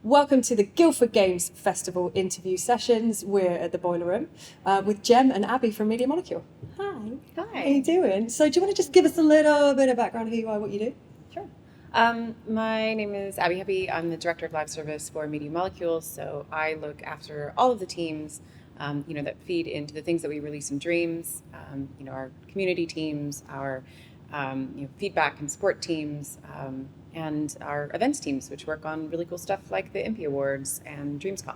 Welcome to the Guildford.Games Festival interview sessions. We're at the Boiler Room with Gem and Abbie from Media Molecule. Hi. Hi. How are you doing? So do you want to just give us a little bit of background who you are, what you do? Sure. My name is Abby Heppe. I'm the Director of Live Service for Media Molecule. So I look after all of the teams, that feed into the things that we release in Dreams, our community teams, our feedback and support teams, and our events teams, which work on really cool stuff like the Impy Awards and DreamsCon.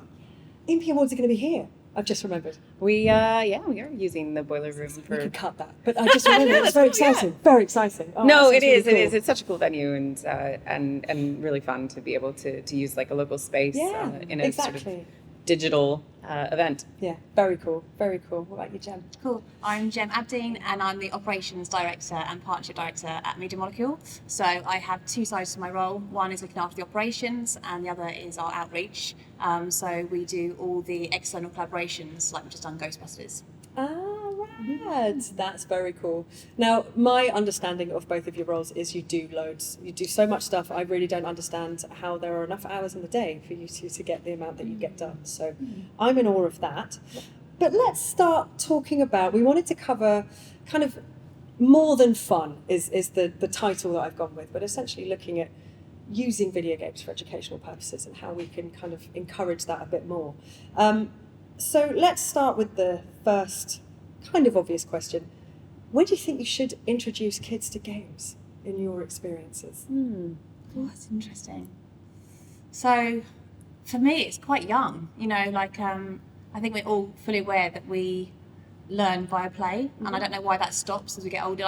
Impy Awards are going to be here. I've just remembered. We are using the Boiler Room for... We could cut that, but I just remembered. It's very exciting. Yeah. Very exciting. Oh, no, it is. Really cool. It is. It's such a cool venue and really fun to be able to use like a local space in a sort of digital event. Yeah, very cool. Very cool. What about you, Gem? Cool. I'm Gemma and Abdeen, and I'm the Operations Director and Partnership Director at Media Molecule. So I have two sides to my role. One is looking after the operations, and the other is our outreach. So we do all the external collaborations, like we've just done Ghostbusters. Right. That's very cool. Now, my understanding of both of your roles is you do loads. You do so much stuff. I really don't understand how there are enough hours in the day for you to get the amount that you get done. So I'm in awe of that. But let's start talking about, we wanted to cover kind of more than fun is the title that I've gone with, but essentially looking at using video games for educational purposes and how we can kind of encourage that a bit more. So let's start with the first kind of obvious question. When do you think you should introduce kids to games in your experiences? Oh, that's interesting. So for me, it's quite young. I think we're all fully aware that we learn via play, and I don't know why that stops as we get older.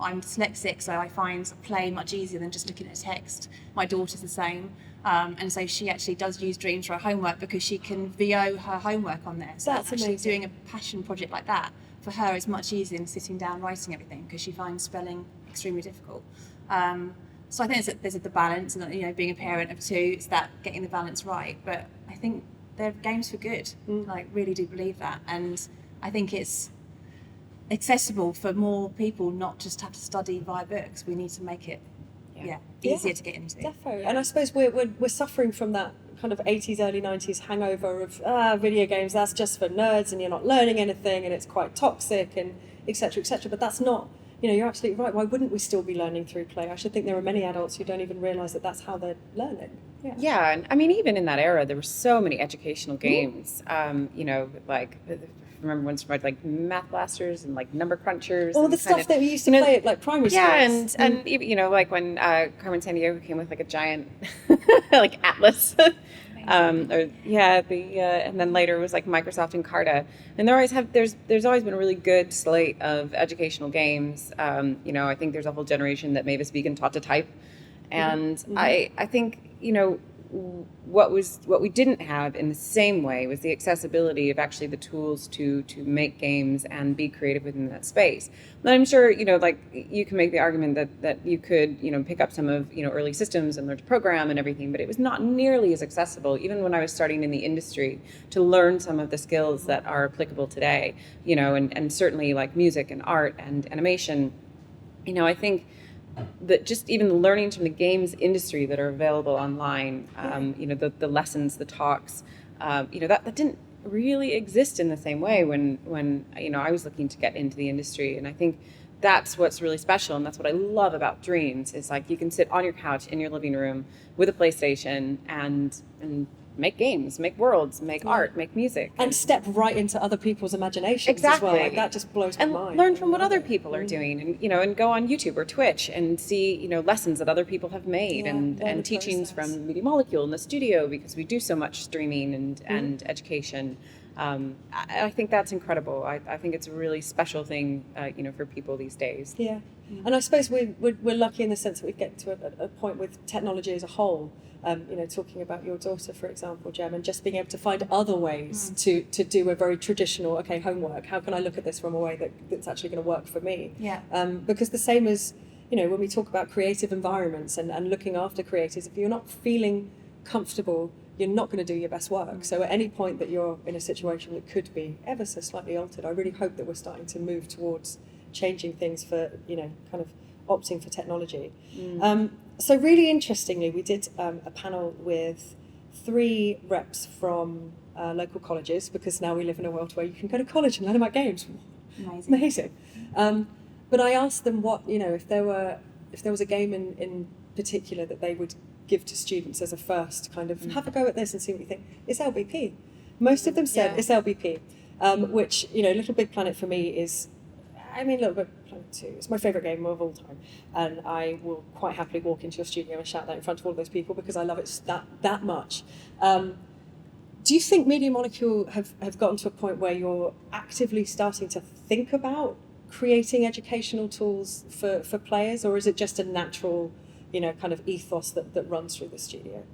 I'm dyslexic, so I find play much easier than just looking at text. My daughter's the same. And so she actually does use Dreams for her homework because she can VO her homework on there. So that's amazing. Doing a passion project like that for her is much easier than sitting down writing everything because she finds spelling extremely difficult. So I think there's the balance, and being a parent of two, it's that getting the balance right. But I think they're games for good. I really do believe that, and I think it's accessible for more people, not just have to study via books. We need to make it easier to get into. Definitely. And I suppose we're suffering from that kind of 80s, early 90s hangover of video games, that's just for nerds and you're not learning anything and it's quite toxic and et cetera, but that's not, you're absolutely right. Why wouldn't we still be learning through play? I should think there are many adults who don't even realise that that's how they're learning. Yeah, and I mean, even in that era, there were so many educational games, remember once like Math Blasters and like Number Crunchers. All the stuff that we used to play at like primary school. Yeah, and even, like when Carmen Sandiego came with like a giant like atlas. And then later it was like Microsoft Encarta. And there's always been a really good slate of educational games. I think there's a whole generation that Mavis Beacon taught to type. And I think, what we didn't have in the same way was the accessibility of actually the tools to make games and be creative within that space. But I'm sure, you can make the argument that you could, pick up some of, early systems and learn to program and everything, but it was not nearly as accessible, even when I was starting in the industry, to learn some of the skills that are applicable today, and certainly like music and art and animation. I think that just even the learnings from the games industry that are available online, the lessons, the talks, that didn't really exist in the same way when I was looking to get into the industry. And I think that's what's really special, and that's what I love about Dreams, is like you can sit on your couch in your living room with a PlayStation and make games, make worlds, make art, make music. And step right into other people's imaginations exactly. as well. Like, that just blows my mind. And learn from what other people are doing, and and go on YouTube or Twitch and see lessons that other people have made, and teachings from Media Molecule in the studio, because we do so much streaming and education. I think that's incredible. I think it's a really special thing, for people these days. Yeah, and I suppose we're lucky in the sense that we get to a point with technology as a whole. Talking about your daughter, for example, Gem, and just being able to find other ways to do a very traditional, homework. How can I look at this from a way that's actually going to work for me? Yeah. Because the same as, when we talk about creative environments and looking after creators, if you're not feeling comfortable, you're not going to do your best work. So at any point that you're in a situation that could be ever so slightly altered, I really hope that we're starting to move towards changing things for, kind of opting for technology. So really interestingly, we did a panel with 3 reps from local colleges, because now we live in a world where you can go to college and learn about games. Amazing. But I asked them what, if there was a game in particular that they would give to students as a first kind of have a go at this and see what you think. It's LBP. Most of them said it's LBP, which, Little Big Planet for me is, Little Big Planet 2, it's my favourite game of all time, and I will quite happily walk into your studio and shout that in front of all of those people because I love it that much. Do you think Media Molecule have gotten to a point where you're actively starting to think about creating educational tools for players, or is it just a natural, kind of ethos that runs through the studio?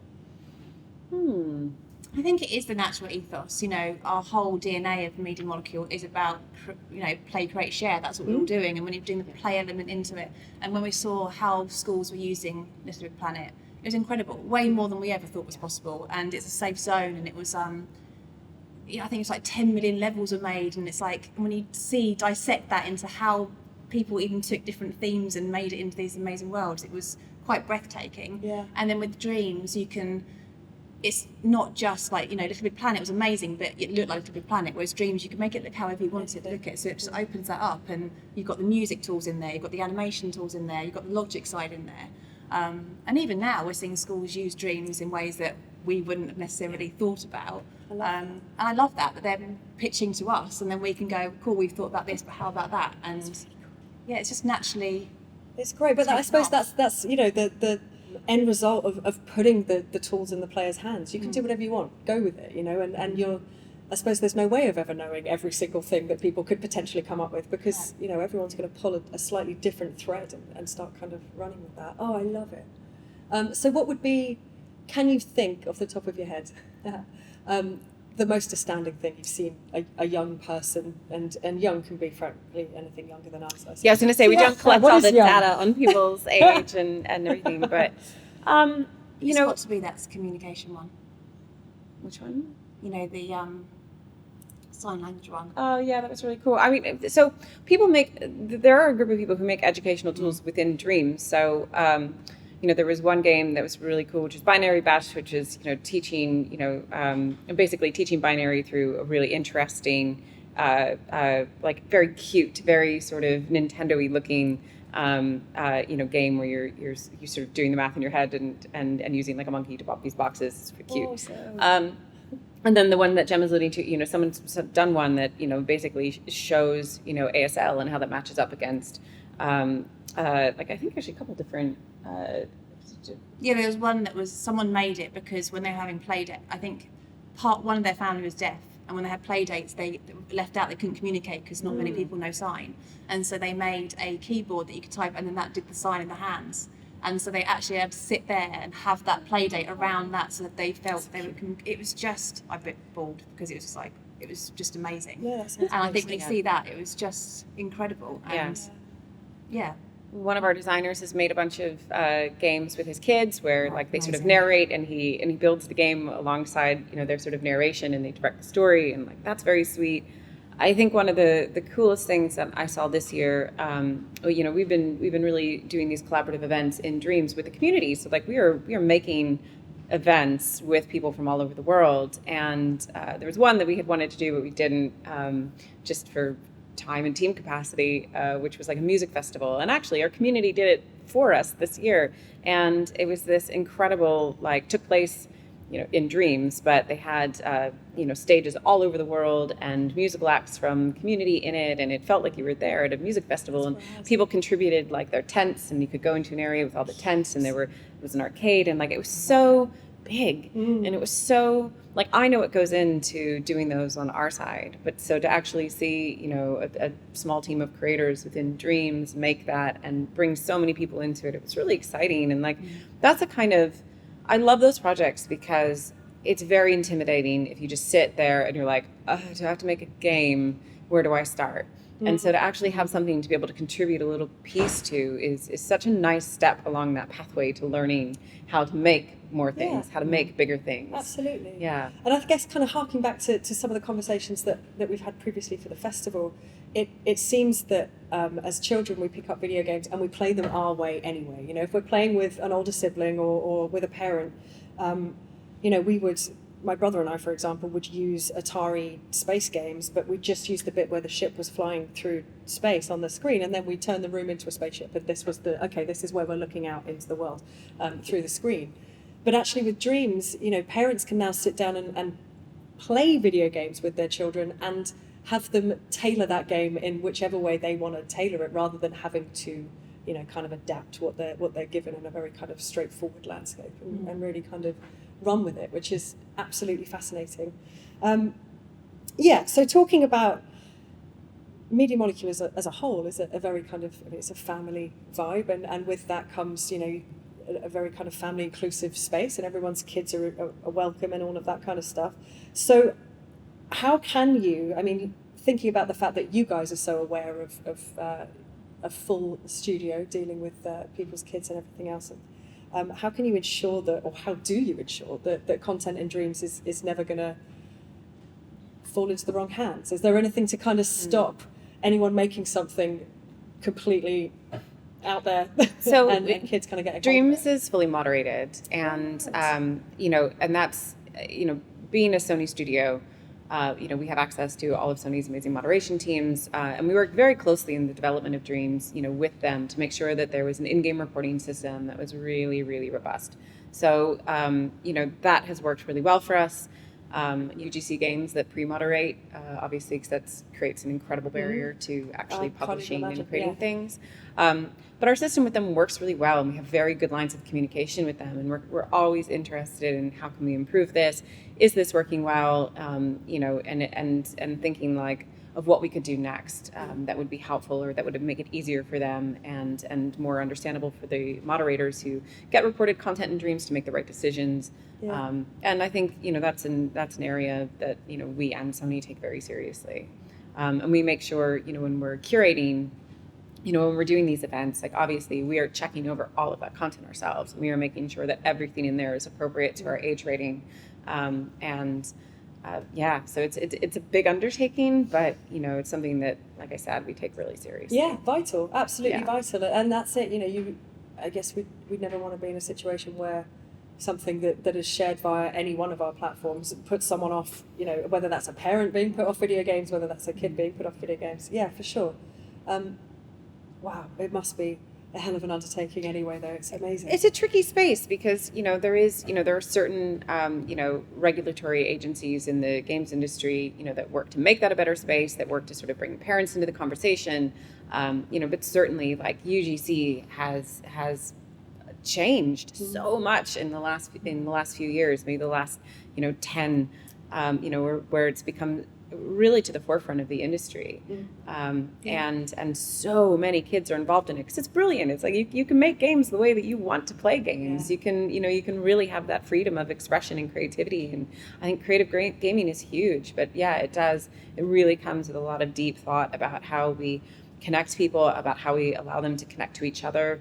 I think it is the natural ethos. Our whole DNA of Media Molecule is about, play, create, share. That's what we're all doing. And when you're doing the play element into it, and when we saw how schools were using Little Big Planet, it was incredible, way more than we ever thought was possible. And it's a safe zone, and it was, I think it's like 10 million levels are made, and it's like, when you dissect that into how people even took different themes and made it into these amazing worlds, it was quite breathtaking. Yeah. And then with Dreams, it's not just like, Little Big Planet was amazing, but it looked like Little Big Planet, whereas Dreams, you can make it look however you want it to look at. So it just opens that up, and you've got the music tools in there, you've got the animation tools in there, you've got the logic side in there. And even now we're seeing schools use Dreams in ways that we wouldn't have necessarily thought about. And I love that they're pitching to us, and then we can go, cool, we've thought about this, but how about that? And yeah, it's just naturally... It's great, but I suppose that's the end result of putting the tools in the player's hands. You can do whatever you want, go with it, and you're... I suppose there's no way of ever knowing every single thing that people could potentially come up with, because everyone's going to pull a slightly different thread and start kind of running with that. Oh, I love it. So what would be, can you think off the top of your head, the most astounding thing you've seen a young person, and young can be frankly anything younger than us. Yeah, I was going to say, we don't collect all the data on people's age and everything, but it's got to be that communication one. Which one? The sign language one. Oh yeah, that was really cool. So there are a group of people who make educational tools within Dreams. So there was one game that was really cool, which is Binary Bash, which is teaching basically teaching binary through a really interesting, like very cute, very sort of Nintendo-y looking game where you're sort of doing the math in your head and using like a monkey to pop these boxes. It's pretty cute. Awesome. And then the one that Gemma's alluding to, someone's done one that, basically shows, ASL and how that matches up against, I think actually a couple different... Yeah, there was one that was, someone made it because when they were having play date, I think one of their family was deaf, and when they had play dates, they left out, they couldn't communicate because not many people know sign. And so they made a keyboard that you could type, and then that did the sign in the hands. And so they actually had to sit there and have that play date around that, so that they felt they would. It was just a bit bored because it was just amazing. Yeah, that's and I think when you see that, it was just incredible. And yeah. One of our designers has made a bunch of games with his kids where they sort of narrate, and he builds the game alongside their sort of narration, and they direct the story, and that's very sweet. I think one of the coolest things that I saw this year, we've been really doing these collaborative events in Dreams with the community. So we are making events with people from all over the world, and there was one that we had wanted to do but we didn't, just for time and team capacity, which was like a music festival. And actually our community did it for us this year, and it was this incredible, took place in Dreams, but they had stages all over the world and musical acts from community in it, and it felt like you were there at a music festival. And people contributed their tents, and you could go into an area with all the tents, and it was an arcade, and it was so big, and it was so I know what goes into doing those on our side, but so to actually see a small team of creators within Dreams make that and bring so many people into it, it was really exciting. And that's a kind of, I love those projects because it's very intimidating if you just sit there and you're like, oh, do I have to make a game? Where do I start? And so to actually have something to be able to contribute a little piece to is such a nice step along that pathway to learning how to make more things, how to make bigger things. Absolutely. Yeah. And I guess kind of harking back to some of the conversations that we've had previously for the festival, it seems that as children we pick up video games and we play them our way anyway. You know, if we're playing with an older sibling or with a parent, you know, my brother and I, for example, would use Atari space games, but we'd just use the bit where the ship was flying through space on the screen, and then we'd turn the room into a spaceship, and this is where we're looking out into the world through the screen. But actually with Dreams, you know, parents can now sit down and play video games with their children and have them tailor that game in whichever way they want to tailor it, rather than having to, you know, kind of adapt what they're given in a very kind of straightforward landscape and really kind of run with it, which is absolutely fascinating. So talking about Media Molecule as a whole is a very kind of, it's a family vibe, and with that comes, you know, a very kind of family inclusive space, and everyone's kids are welcome and all of that kind of stuff. So how can you, I mean, thinking about the fact that you guys are so aware of a full studio dealing with people's kids and everything else, how can you ensure that, or how do you ensure that content in Dreams is never going to fall into the wrong hands? Is there anything to kind of stop anyone making something completely out there So and kids kind of get Dreams is fully moderated, and you know, and that's, you know, being a Sony studio, you know, we have access to all of Sony's amazing moderation teams, and we worked very closely in the development of Dreams, you know, with them to make sure that there was an in-game reporting system that was really, really robust. So, you know, that has worked really well for us. UGC games that pre-moderate, obviously, because that creates an incredible barrier to actually publishing and creating things. But our system with them works really well, and we have very good lines of communication with them, and we're always interested in how can we improve this? Is this working well? You know, and thinking like of what we could do next that would be helpful, or that would make it easier for them and more understandable for the moderators who get reported content in Dreams to make the right decisions. Yeah. And I think, you know, that's an area that, you know, we and Sony take very seriously, and we make sure, you know, when we're curating, you know, when we're doing these events, like obviously we are checking over all of that content ourselves. We are making sure that everything in there is appropriate to our age rating. So it's a big undertaking, but, you know, it's something that, like I said, we take really seriously. Yeah, vital, absolutely vital. And that's it, you know, I guess we'd never want to be in a situation where something that is shared via any one of our platforms puts someone off, you know, whether that's a parent being put off video games, whether that's a kid being put off video games. Yeah, for sure. Wow, it must be a hell of an undertaking anyway, though. It's amazing. It's a tricky space because, you know, there are certain, you know, regulatory agencies in the games industry, you know, that work to make that a better space, that work to sort of bring parents into the conversation, you know, but certainly like UGC has changed so much in the last few years, maybe the last, you know, 10, you know, where it's become really to the forefront of the industry, and so many kids are involved in it because it's brilliant. It's like you can make games the way that you want to play games. You can really have that freedom of expression and creativity, and I think creative gaming is huge. But yeah, it really comes with a lot of deep thought about how we connect people, about how we allow them to connect to each other,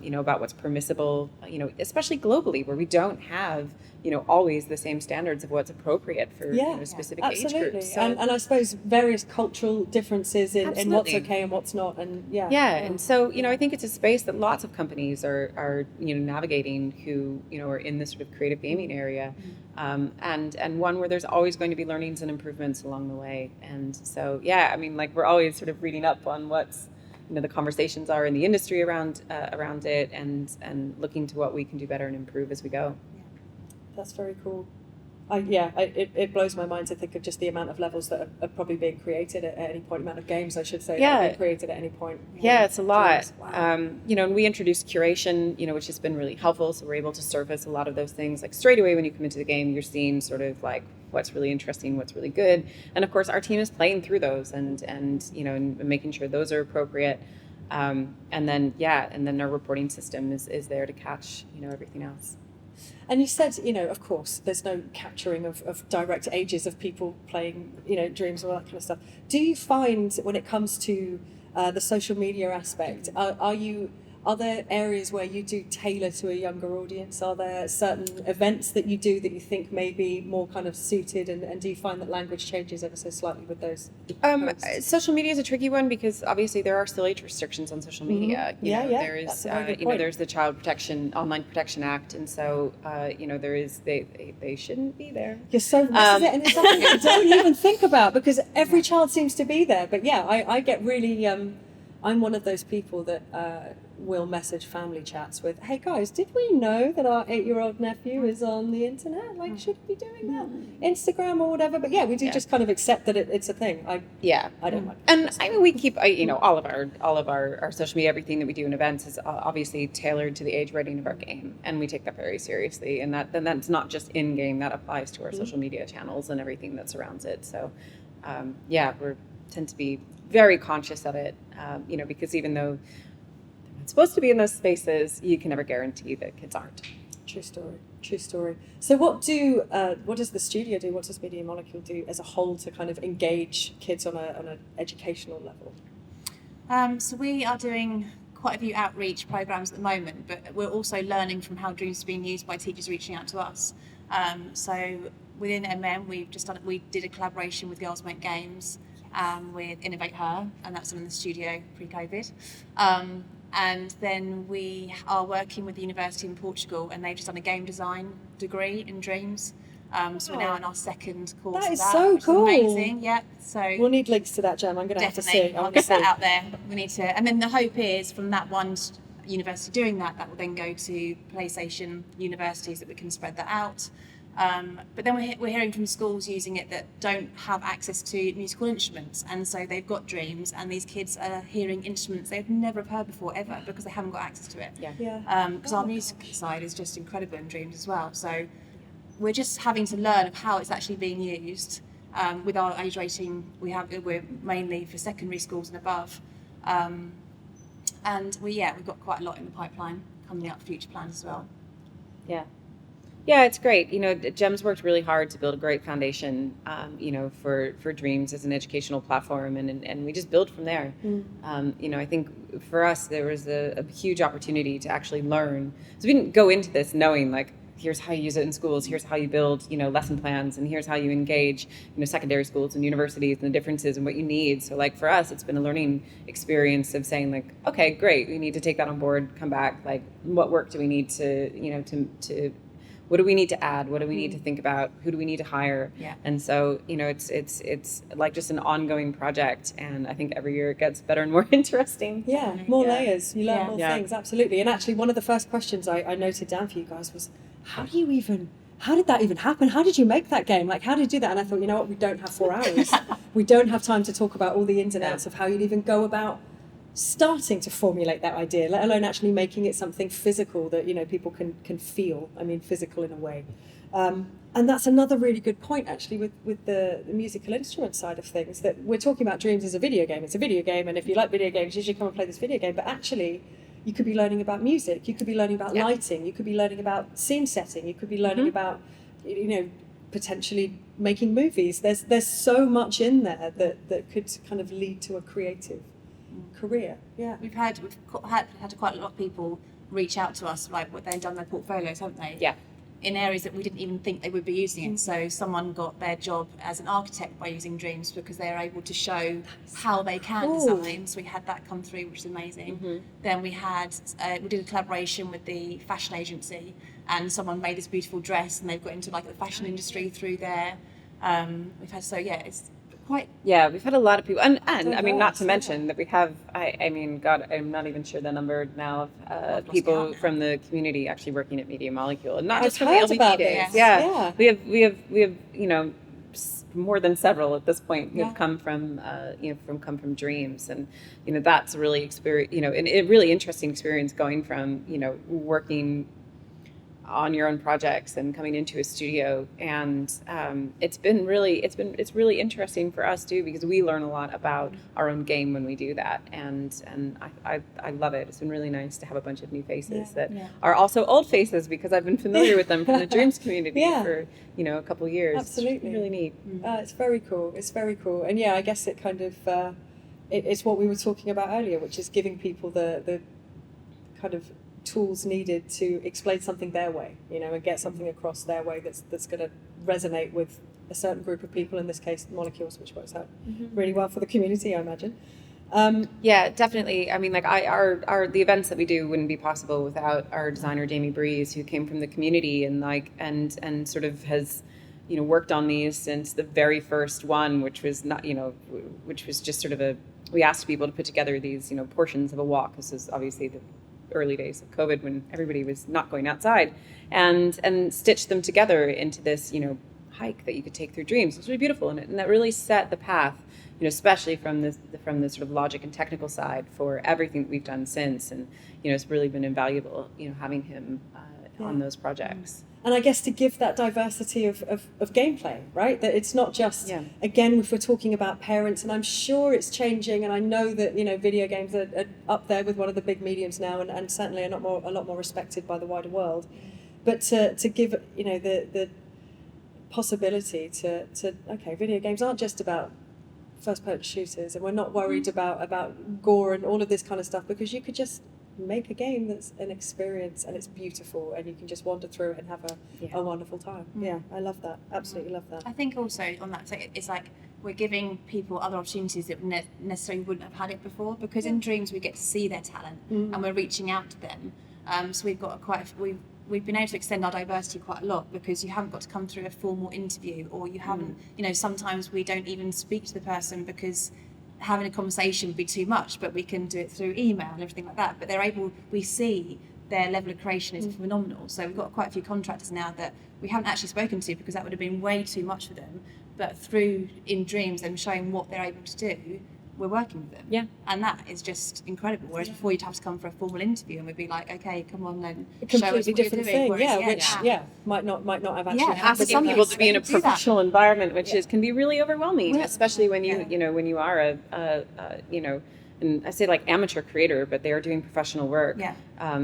you know, about what's permissible, you know, especially globally, where we don't have, you know, always the same standards of what's appropriate for you know, specific age groups. So, and I suppose various cultural differences in what's okay and what's not, and and so, you know, I think it's a space that lots of companies are you know, navigating, who, you know, are in this sort of creative gaming area, and one where there's always going to be learnings and improvements along the way. And so, yeah, I mean, like, we're always sort of reading up on what's, you know, the conversations are in the industry around it, and looking to what we can do better and improve as we go. That's very cool. It blows my mind to think of just the amount of levels that are probably being created at any point, amount of games, I should say, that are being created at any point. Yeah, it's a lot. Wow. You know, and we introduced curation, you know, which has been really helpful. So we're able to surface a lot of those things. Like straight away when you come into the game, you're seeing sort of like what's really interesting, what's really good. And of course, our team is playing through those and you know, and making sure those are appropriate. And then our reporting system is there to catch, you know, everything else. And you said, you know, of course, there's no capturing of direct ages of people playing, you know, Dreams, all that kind of stuff. Do you find when it comes to the social media aspect, are you Are there areas where you do tailor to a younger audience? Are there certain events that you do that you think may be more kind of suited, and do you find that language changes ever so slightly with those posts? Social media is a tricky one because obviously there are still age restrictions on social media. There is, That's a very good point. there's the Online Protection Act, and so there is they shouldn't be there. You're so this is it, and it's something you don't even think about because every child seems to be there. But yeah, I get really I'm one of those people that will message family chats with, "Hey guys, did we know that our 8-year-old nephew is on the internet? Like, should we be doing that? Instagram or whatever?" But yeah, we do just kind of accept that it's a thing. I don't like. And I mean, we keep all of our social media, everything that we do in events is obviously tailored to the age rating of our game, and we take that very seriously. And that's not just in game; that applies to our social media channels and everything that surrounds it. So, we tend to be very conscious of it, because even though they're not supposed to be in those spaces, you can never guarantee that kids aren't. True story. So what does the studio do? What does Media Molecule do as a whole to kind of engage kids on an educational level? So we are doing quite a few outreach programs at the moment, but we're also learning from how Dreams are being used by teachers reaching out to us. So within MM, we did a collaboration with Guildford.Games with Innovate Her, and that's in the studio pre-COVID. And then we are working with the university in Portugal, and they've just done a game design degree in Dreams. So we're now in our second course. That is of that, so which cool. Is amazing, yeah. So We'll need links to that, Gem. I'm going to have to definitely, see. I'll get that out there. We need to, and then the hope is from that one university doing that will then go to PlayStation universities that we can spread that out. But then we're hearing from schools using it that don't have access to musical instruments, and so they've got Dreams, and these kids are hearing instruments they've never heard before ever because they haven't got access to it. Because our music side is just incredible in Dreams as well. So we're just having to learn of how it's actually being used. With our age rating, we're mainly for secondary schools and above, and we've got quite a lot in the pipeline coming up, future plans as well. Yeah, it's great. Gem's worked really hard to build a great foundation, for Dreams as an educational platform, and we just build from there. I think for us there was a huge opportunity to actually learn. So we didn't go into this knowing like, here's how you use it in schools, here's how you build, lesson plans, and here's how you engage, secondary schools and universities and the differences and what you need. So like for us, it's been a learning experience of saying like, okay, great, we need to take that on board, come back, like what work do we need to what do we need to add? What do we need to think about? Who do we need to hire? Yeah. And so, it's like just an ongoing project. And I think every year it gets better and more interesting. Yeah, more layers. You learn more Yeah. things, absolutely. And actually, one of the first questions I noted down for you guys was, how did that even happen? How did you make that game? Like, how did you do that? And I thought, you know what, we don't have 4 hours. We don't have time to talk about all the ins and outs of how you'd even go about starting to formulate that idea, let alone actually making it something physical that people can feel. I mean, physical in a way. And that's another really good point actually with the musical instrument side of things, that we're talking about Dreams as a video game. It's a video game, and if you like video games, you should come and play this video game. But actually, you could be learning about music, you could be learning about lighting, you could be learning about scene setting, you could be learning about potentially making movies. There's so much in there that could kind of lead to a creative career. We've had quite a lot of people reach out to us, like what they've done their portfolios, haven't they? Yeah. In areas that we didn't even think they would be using it. So someone got their job as an architect by using Dreams because they are able to show how they can design. So we had that come through, which is amazing. Then we did a collaboration with the fashion agency, and someone made this beautiful dress, and they've got into like the fashion industry through there. It's quite. Yeah, we've had a lot of people, and I mean, not to mention that we have. I mean, God, I'm not even sure the number now of people from the community actually working at Media Molecule, and not just from the LGBT days. Yeah, we have more than several at this point who have come from from Dreams, and that's a really a really interesting experience going from working on your own projects and coming into a studio, and it's really interesting for us too, because we learn a lot about our own game when we do that, and I love it. It's been really nice to have a bunch of new faces that are also old faces, because I've been familiar with them from the Dreams community for a couple of years. Absolutely. It's really neat. It's very cool, and I guess it kind of it's what we were talking about earlier, which is giving people the kind of tools needed to explain something their way, and get something across their way that's going to resonate with a certain group of people, in this case molecules, which works out really well for the community, I imagine. Yeah, definitely. I mean, like the events that we do wouldn't be possible without our designer Jamie Breeze, who came from the community and sort of has, worked on these since the very first one, which was not, which was just sort of we asked people to put together these, portions of a walk. This is obviously the early days of COVID when everybody was not going outside, and stitched them together into this, hike that you could take through dreams. It was really beautiful, and that really set the path, especially from the sort of logic and technical side for everything that we've done since. And it's really been invaluable, having him on those projects. And I guess to give that diversity of gameplay, right? That it's not just, again, if we're talking about parents, and I'm sure it's changing, and I know that, video games are up there with one of the big mediums now, and certainly a lot more respected by the wider world. But to give, the possibility to okay, video games aren't just about first-person shooters, and we're not worried about gore and all of this kind of stuff, because you could just make a game that's an experience and it's beautiful, and you can just wander through it and have a wonderful time. Yeah, I love that. Absolutely love that. I think also on that, it's like we're giving people other opportunities that necessarily wouldn't have had it before, because in Dreams we get to see their talent and we're reaching out to them. So we've got we've been able to extend our diversity quite a lot, because you haven't got to come through a formal interview, or you haven't, sometimes we don't even speak to the person because having a conversation would be too much, but we can do it through email and everything like that. But we see their level of creation is phenomenal. So we've got quite a few contractors now that we haven't actually spoken to, because that would have been way too much for them. But through in Dreams and showing what they're able to do, we're working with them. Yeah. And that is just incredible. Whereas before you'd have to come for a formal interview, and we'd be like, okay, come on then. A completely show us different what you're doing. thing. Whereas, Might not have actually happened. For some people to be in a professional environment, which can be really overwhelming, Yeah. especially when you when you are and I say like amateur creator, but they are doing professional work. Yeah.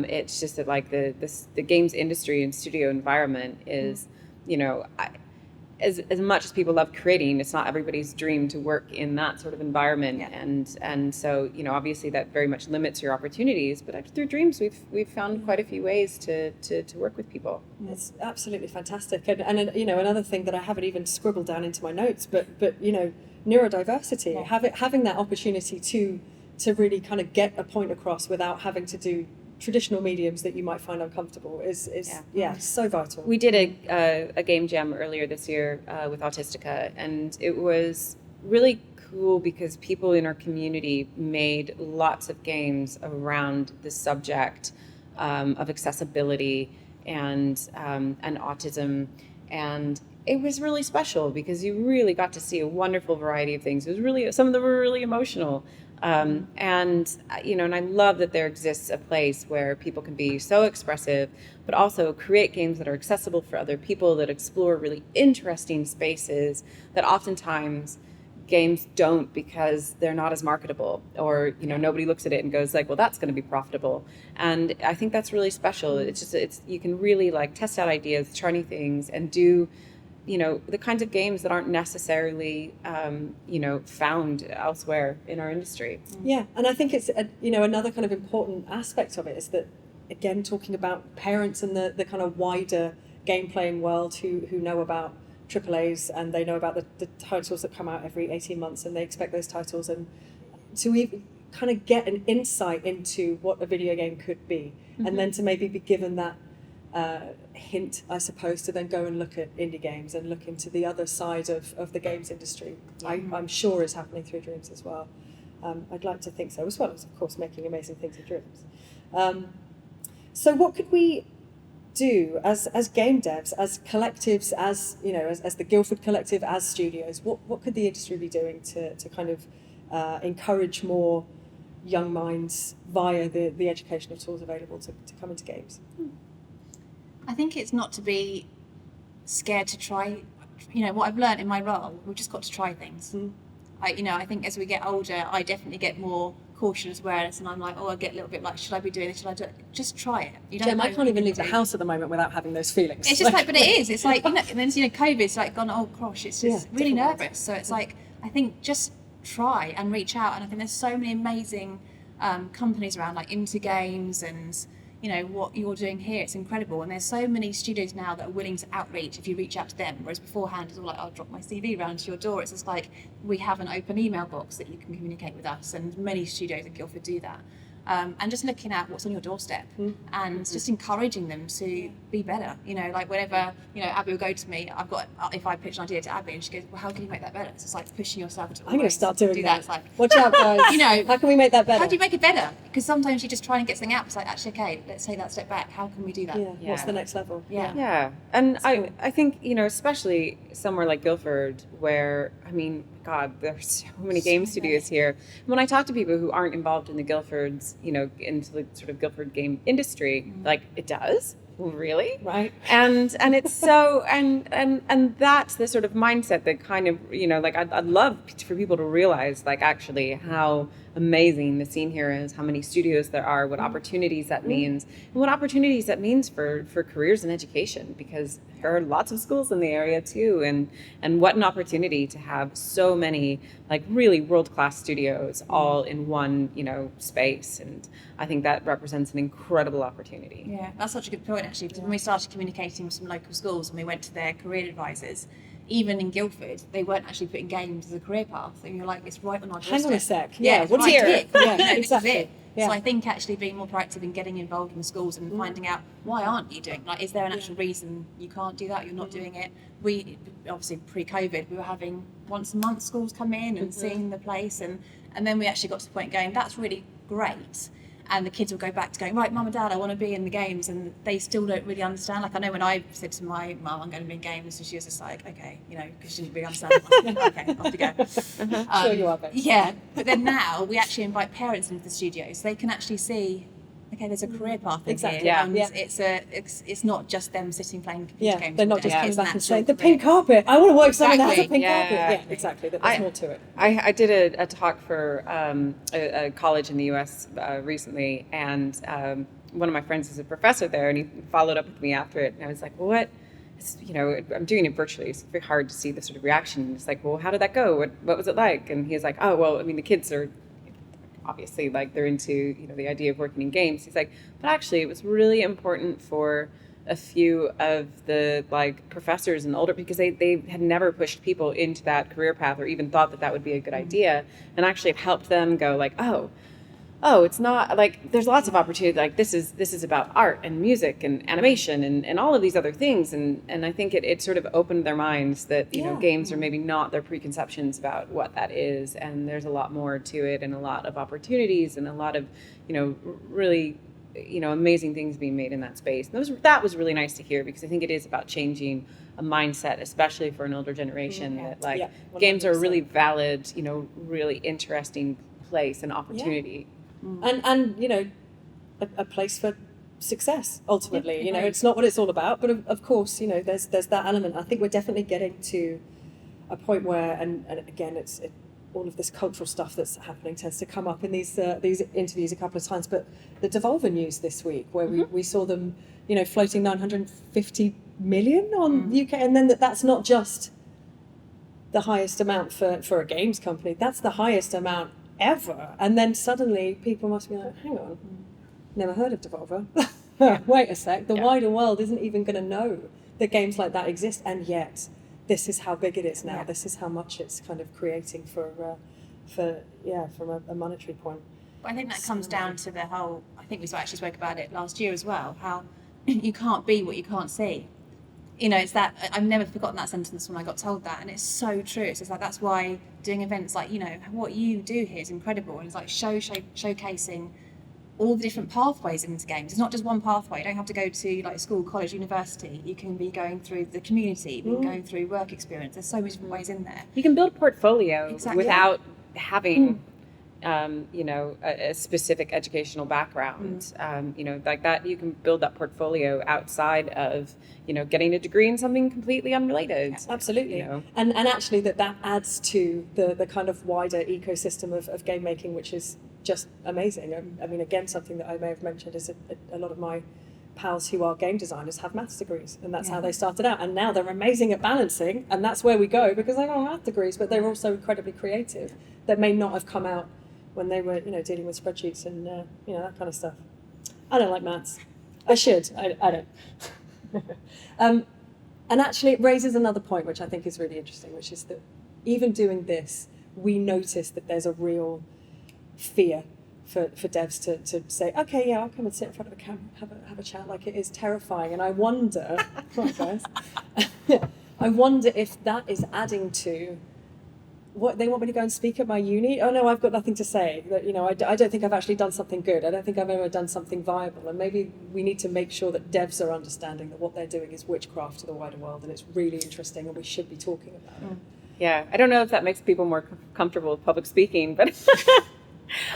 It's just that like the games industry and studio environment is, as much as people love creating, it's not everybody's dream to work in that sort of environment. And so, obviously that very much limits your opportunities, but through Dreams we've found quite a few ways to work with people. It's absolutely fantastic. And another thing that I haven't even scribbled down into my notes, but neurodiversity, having that opportunity to really kind of get a point across without having to do traditional mediums that you might find uncomfortable is so vital. We did a game jam earlier this year with Autistica, and it was really cool because people in our community made lots of games around the subject of accessibility and autism, and it was really special because you really got to see a wonderful variety of things. It was really, some of them were really emotional. And I love that there exists a place where people can be so expressive, but also create games that are accessible for other people, that explore really interesting spaces that oftentimes games don't, because they're not as marketable, or nobody looks at it and goes like, well, that's going to be profitable. And I think that's really special. It's you can really like test out ideas, try new things, and do the kinds of games that aren't necessarily, found elsewhere in our industry. Yeah, and I think it's, another kind of important aspect of it is that, again, talking about parents and the kind of wider game playing world who know about AAAs, and they know about the titles that come out every 18 months, and they expect those titles, and to even kind of get an insight into what a video game could be, and then to maybe be given that hint, I suppose, to then go and look at indie games and look into the other side of the games industry. I'm sure is happening through Dreams as well. I'd like to think so, as well as, of course, making amazing things in Dreams. So what could we do as game devs, as collectives, as the Guildford Collective, as studios? What could the industry be doing to kind of encourage more young minds via the educational tools available to come into games? I think it's not to be scared to try. What I've learned in my role, we've just got to try things. I think as we get older, I definitely get more cautious awareness, and I'm like, I get a little bit like, should I be doing this? Should I do it? Just try it. You don't. I can't even leave the house at the moment without having those feelings. It's just but it is. It's like, and then COVID's like gone. Oh gosh, it's just really nervous. So it's like, I think just try and reach out, and I think there's so many amazing companies around like Into Games and what you're doing here. It's incredible, and there's so many studios now that are willing to outreach if you reach out to them, whereas beforehand it's all like, I'll drop my CV round to your door. It's just like, we have an open email box that you can communicate with us, and many studios in Guildford do that. And just looking at what's on your doorstep and just encouraging them to be better. Like whenever, Abbie will go to me, if I pitch an idea to Abbie and she goes, well, how can you make that better? It's just like pushing yourself to I'm going to start doing that. It's like, watch out, guys. How can we make that better? How do you make it better? Because sometimes you just try and get something out. It's like, actually, okay, let's take that step back. How can we do that? Yeah. What's the next level? Yeah. And I think, especially somewhere like Guildford, where, God, there's so many game studios here. When I talk to people who aren't involved in the Guildfords, into the sort of Guildford game industry, like, it does? Really? Right. And it's so, and that's the sort of mindset that kind of, I'd love for people to realize, like, actually how amazing the scene here is, how many studios there are, what opportunities that means, and what opportunities that means for careers in education, because there are lots of schools in the area too, and what an opportunity to have so many like really world-class studios all in one space, and I think that represents an incredible opportunity. Yeah, that's such a good point actually, because when we started communicating with some local schools and we went to their career advisors, even in Guildford, they weren't actually putting games as a career path. And you're like, it's right on our doorstep. Hang on a sec. Yeah, what's right here? Yeah, exactly. exactly. Yeah. So I think actually being more proactive in getting involved in the schools and finding out, why aren't you doing, like, is there an actual reason you can't do that, you're not doing it? We, obviously pre-COVID, we were having once a month schools come in and seeing the place, and then we actually got to the point going, that's really great. And the kids will go back to going, right, Mum and Dad, I want to be in the games, and they still don't really understand. Like, I know when I said to my mum, I'm going to be in games, and she was just like, okay, because she didn't really understand. Okay, off you go. Sure you are, babe. Yeah, but then now we actually invite parents into the studio, so they can actually see, okay, there's a career path in here, and it's not just them sitting playing computer games. They're not just coming It's back an and saying, actual the pink carpet, I want to work something that has a Exactly. pink carpet. Yeah, exactly. There's more to it. I did a talk for a college in the US recently, and one of my friends is a professor there, and he followed up with me after it, and I was like, well, what? I'm doing it virtually, so it's very hard to see the sort of reaction. It's like, well, how did that go? What was it like? And he's like, oh, well, the kids are obviously, like, they're into the idea of working in games. He's like, but actually it was really important for a few of the professors and older, because they had never pushed people into that career path or even thought that would be a good idea, and actually it helped them go like, oh, it's not like there's lots of opportunity, like this is about art and music and animation and all of these other things, and I think it sort of opened their minds that games are maybe not their preconceptions about what that is, and there's a lot more to it, and a lot of opportunities, and a lot of really amazing things being made in that space. And that was really nice to hear, because I think it is about changing a mindset, especially for an older generation, that games are a really valid, really interesting place and opportunity. And a place for success ultimately. It's not what it's all about, but of course, there's that element. I think we're definitely getting to a point where, and again, it's all of this cultural stuff that's happening tends to come up in these interviews a couple of times. But the Devolver news this week, where we saw them, floating 950 million on UK, and then that's not just the highest amount for a games company. That's the highest amount ever. And then suddenly people must be like, hang on, never heard of Devolver. Wait a sec, the wider world isn't even going to know that games like that exist, and yet this is how big it is now. This is how much it's kind of creating from a monetary point. But I think that comes down to the whole, I think we actually spoke about it last year as well, how you can't be what you can't see. It's that, I've never forgotten that sentence when I got told that, and it's so true. It's just like, that's why doing events like, what you do here is incredible, and it's like showcasing all the different pathways into games. It's not just one pathway. You don't have to go to like school, college, university. You can be going through the community, you can go through work experience. There's so many different ways in there. You can build a portfolio without having a specific educational background. Like that, you can build that portfolio outside of getting a degree in something completely unrelated. Absolutely. And actually that adds to the kind of wider ecosystem of game making, which is just amazing. Again, something that I may have mentioned is a lot of my pals who are game designers have maths degrees, and that's how they started out, and now they're amazing at balancing, and that's where we go, because they don't have math degrees, but they're also incredibly creative that may not have come out when they were, dealing with spreadsheets and, that kind of stuff. I don't like maths. I should. I don't. And actually it raises another point, which I think is really interesting, which is that even doing this, we notice that there's a real fear for devs to say, okay, yeah, I'll come and sit in front of a camera, have a chat. Like, it is terrifying. And I wonder, guys, I wonder if that is adding to what they want me to go and speak at my uni. Oh no, I've got nothing to say. That I don't think I've actually done something good. I don't think I've ever done something viable. And maybe we need to make sure that devs are understanding that what they're doing is witchcraft to the wider world, and it's really interesting, and we should be talking about it. Yeah, I don't know if that makes people more comfortable with public speaking, but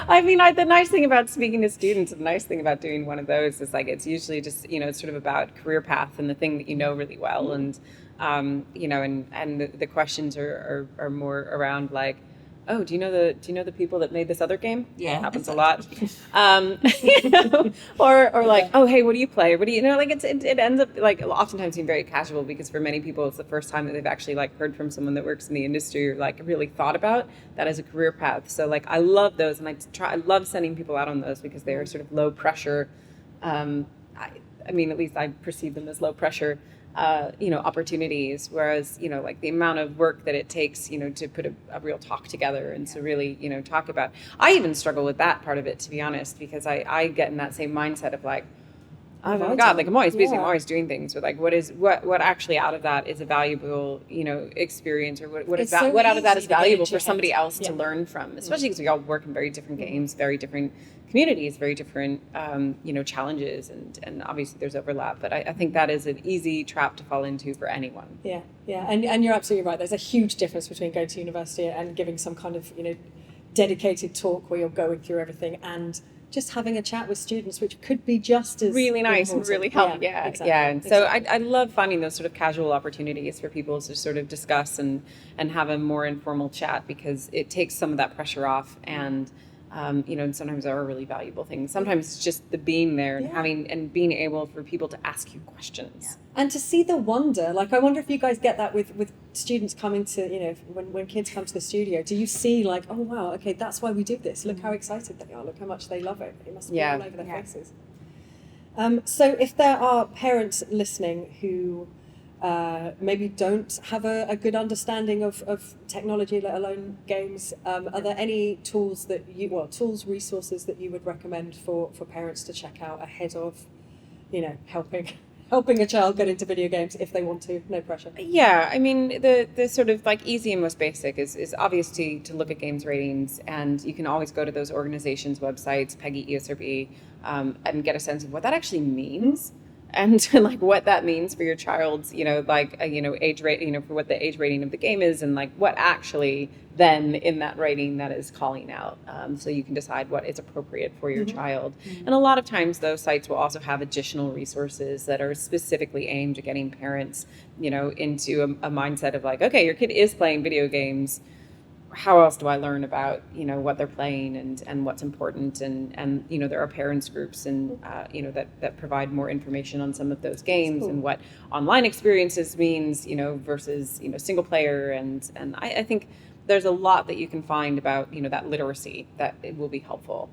I mean, the nice thing about speaking to students, and the nice thing about doing one of those is like it's usually just it's sort of about career path and the thing that you know really well, and the questions are more around like, oh, do you know the people that made this other game? Yeah, that happens a lot. Or like, oh, hey, what do you play? What do like it ends up like oftentimes being very casual, because for many people it's the first time that they've actually like heard from someone that works in the industry, or like really thought about that as a career path. So like I love those, and I love sending people out on those because they are sort of low pressure. I mean, at least I perceive them as low pressure. Opportunities, whereas, like the amount of work that it takes, to put a real talk together and to really, talk about. I even struggle with that part of it, to be honest, because I get in that same mindset of like, oh my God, like I'm always busy, I'm always doing things, but like what actually out of that is a valuable, experience, or what out of that is valuable for somebody else to learn from, especially because we all work in very different games, very different communities, very different, challenges, and obviously there's overlap, but I think that is an easy trap to fall into for anyone. Yeah, and you're absolutely right. There's a huge difference between going to university and giving some kind of, dedicated talk where you're going through everything, and just having a chat with students, which could be just as really nice important. And really helpful. Yeah, exactly. Yeah. And so I love finding those sort of casual opportunities for people to sort of discuss and have a more informal chat, because it takes some of that pressure off, and and sometimes there are really valuable things. Sometimes it's just the being there and having and being able for people to ask you questions. And to see the wonder. Like, I wonder if you guys get that with students coming to, when kids come to the studio, do you see like, oh wow, okay, that's why we do this. Look how excited they are. Look how much they love it. It must be all over their faces. So if there are parents listening who maybe don't have a good understanding of technology, let alone games, are there any tools resources that you would recommend for parents to check out ahead of, helping a child get into video games if they want to? No pressure. Yeah, I mean, the sort of like easy and most basic is obviously to look at games ratings, and you can always go to those organizations' websites, PEGI, ESRB, and get a sense of what that actually means. And like what that means for your child's, age rate, for what the age rating of the game is, and like what actually then in that rating that is calling out. So you can decide what is appropriate for your child. And a lot of times those sites will also have additional resources that are specifically aimed at getting parents, into a mindset of like, okay, your kid is playing video games. How else do I learn about, what they're playing and what's important? And there are parents groups and, that provide more information on some of those games and what online experiences means, versus, single player. And I think there's a lot that you can find about, that literacy that it will be helpful.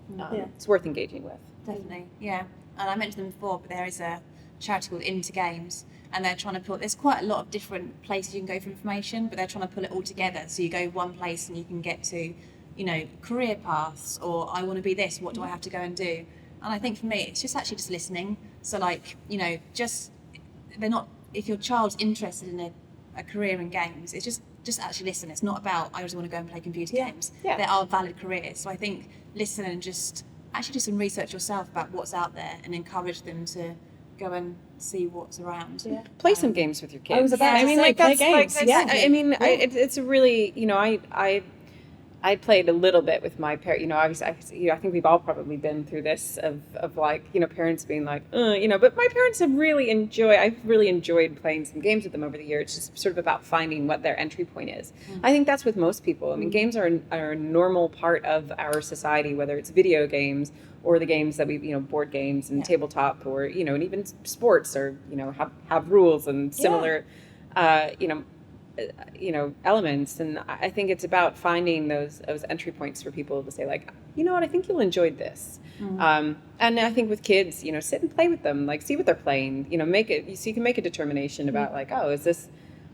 It's worth engaging with. Definitely, yeah. And I mentioned them before, but there is a charity called Into Games, and they're trying to put, there's quite a lot of different places you can go for information, but they're trying to pull it all together. So you go one place and you can get to, career paths, or I want to be this, what do I have to go and do? And I think for me, it's just actually just listening. So like, if your child's interested in a career in games, it's just actually listen. It's not about, I just want to go and play computer games. Yeah. There are valid careers. So I think listen and just actually do some research yourself about what's out there and encourage them to go and see what's around. Yeah. Play some games with your kids. I was about to say, play games. It's a really, I played a little bit with my parents, obviously, I think we've all probably been through this of like, parents being like, but my parents have I've really enjoyed playing some games with them over the years. It's just sort of about finding what their entry point is. I think that's with most people. I mean, games are a normal part of our society, whether it's video games or the games that we, board games and tabletop, or, and even sports, or, have rules and similar, elements. And I think it's about finding those entry points for people to say like, you know what, I think you'll enjoy this. And I think with kids, sit and play with them, like see what they're playing, make it, so you can make a determination about like, oh,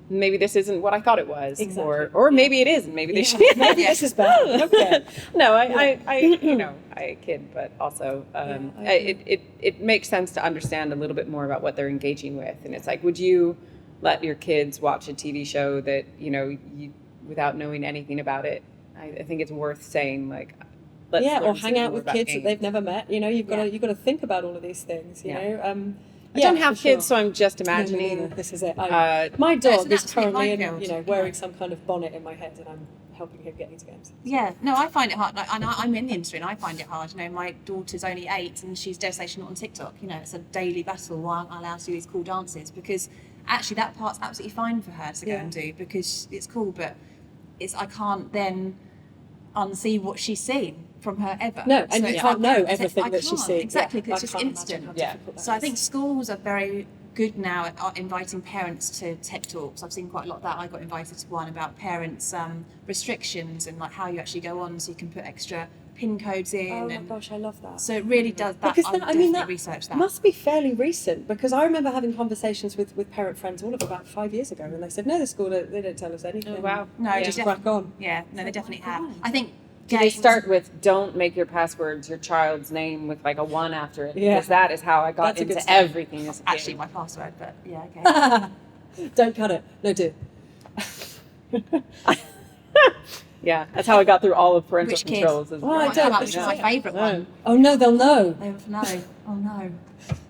maybe this isn't what I thought it was, or maybe it is, and maybe they should. Maybe this is bad. Okay. No, I kid, but also it makes sense to understand a little bit more about what they're engaging with, and it's like, would you let your kids watch a TV show that you without knowing anything about it? I think it's worth saying like. Or hang out with kids that they've never met. You've got to think about all of these things. I don't have kids, so I'm just imagining. No, this is it. My dog is currently wearing some kind of bonnet in my head, and I'm helping him get into games. Yeah, no, I find it hard. Like, I'm in the industry, and I find it hard. My daughter's only 8, and she's devastated not on TikTok. It's a daily battle. Why aren't I allowed to do these cool dances? Because actually, that part's absolutely fine for her to go and do because it's cool. But I can't then unsee what she's seen from her ever. No, and you can't know everything that she's seen. Exactly, because it's just instant. So I think schools are very good now at inviting parents to tech talks. I've seen quite a lot of that. I got invited to one about parents' restrictions and like how you actually go on, so you can put extra PIN codes in. Oh my gosh, I love that. So it really does that. Because that research that. Must be fairly recent, because I remember having conversations with parent friends all of about 5 years ago, and they said, no, the school, they don't tell us anything. Oh, wow. No, just crack on. Yeah, no, they definitely have. I think they start with, don't make your passwords your child's name with like a 1 after it, because that is how I got into everything as a kid. Actually my password, but yeah, okay. Don't cut it. No, do. Yeah, that's how I got through all of parental controls. Which was my favourite one. Oh no, they'll know. They would know. Oh no.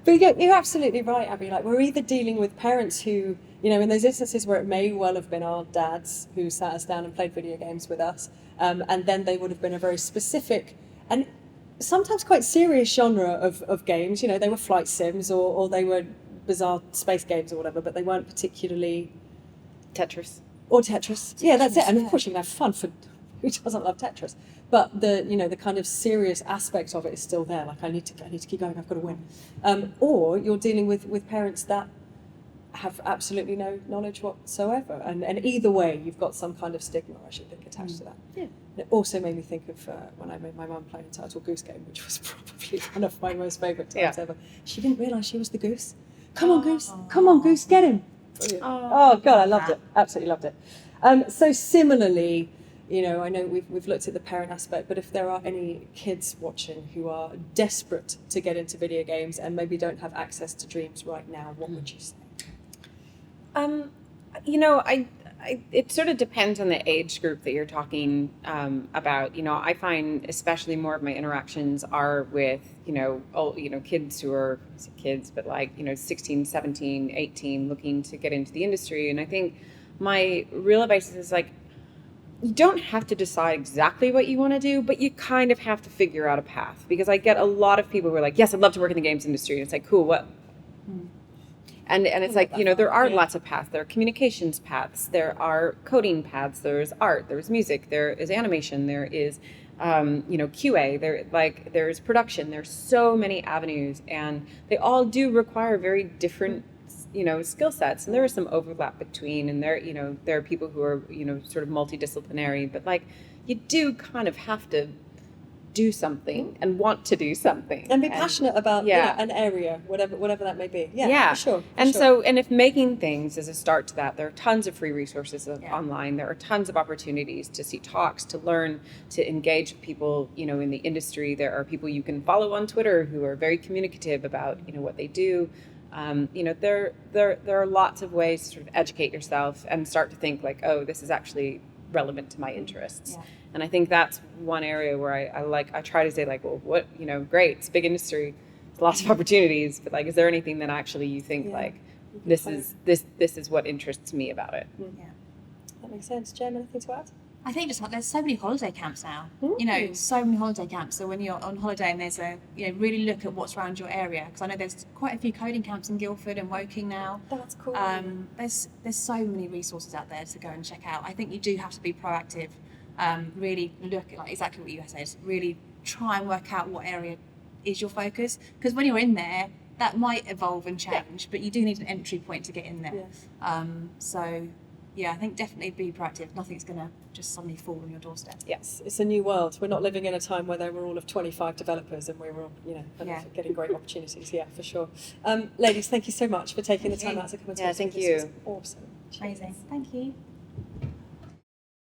But you're absolutely right, Abby. Like, we're either dealing with parents who, in those instances where it may well have been our dads who sat us down and played video games with us, and then they would have been a very specific and sometimes quite serious genre of games. They were flight sims or they were bizarre space games or whatever, but they weren't particularly Tetris. Or Tetris. Yeah, that's it. And of course you can have fun for who doesn't love Tetris. But the kind of serious aspect of it is still there. Like, I need to keep going, I've got to win. Or you're dealing with parents that have absolutely no knowledge whatsoever. And either way, you've got some kind of stigma, I should think, attached to that. Yeah. It also made me think of when I made my mum play a Turtle Goose game, which was probably one of my most favourite times ever. She didn't realise she was the goose. Come on, Goose. Come on, Goose, get him. Oh God, I loved it. Absolutely loved it. So similarly, I know we've looked at the parent aspect, but if there are any kids watching who are desperate to get into video games and maybe don't have access to dreams right now, what would you say? It sort of depends on the age group that you're talking about. I find especially more of my interactions are with, kids who are kids, but like, 16, 17, 18, looking to get into the industry. And I think my real advice is like, you don't have to decide exactly what you want to do, but you kind of have to figure out a path, because I get a lot of people who are like, yes, I'd love to work in the games industry. And it's like, cool, what? And it's like, there are lots of paths. There are communications paths. There are coding paths. There's art. There's music. There is animation. There is, QA. There's production. There's so many avenues, and they all do require very different, skill sets. And there is some overlap between. And there are people who are, sort of multidisciplinary. But like, you do kind of have to do something and want to do something and be passionate about an area, whatever that may be. For sure. So if making things is a start to that, there are tons of free resources online. There are tons of opportunities to see talks, to learn, to engage with people, in the industry. There are people you can follow on Twitter who are very communicative about, what they do. There are lots of ways to sort of educate yourself and start to think like, oh, this is actually relevant to my interests. Yeah. And I think that's one area where I try to say like, well, what, great, it's a big industry, there's lots of opportunities, but like, is there anything that actually you think like, this is what interests me about it? Yeah. That makes sense. Gemma, anything to add? I think just like there's so many holiday camps now, so many holiday camps. So when you're on holiday and there's really look at what's around your area. Because I know there's quite a few coding camps in Guildford and Woking now. That's cool. There's so many resources out there to go and check out. I think you do have to be proactive. Really look at like exactly what you said. Really try and work out what area is your focus. Because when you're in there, that might evolve and change, but you do need an entry point to get in there. Yes. yeah, I think definitely be proactive. Nothing's going to just suddenly fall on your doorstep. Yes, it's a new world. We're not living in a time where there were all of 25 developers and we were all, kind of getting great opportunities. Yeah, for sure. Ladies, thank you so much for taking the time out to come and talk to me. Thank This you. was awesome. Amazing. Thank you.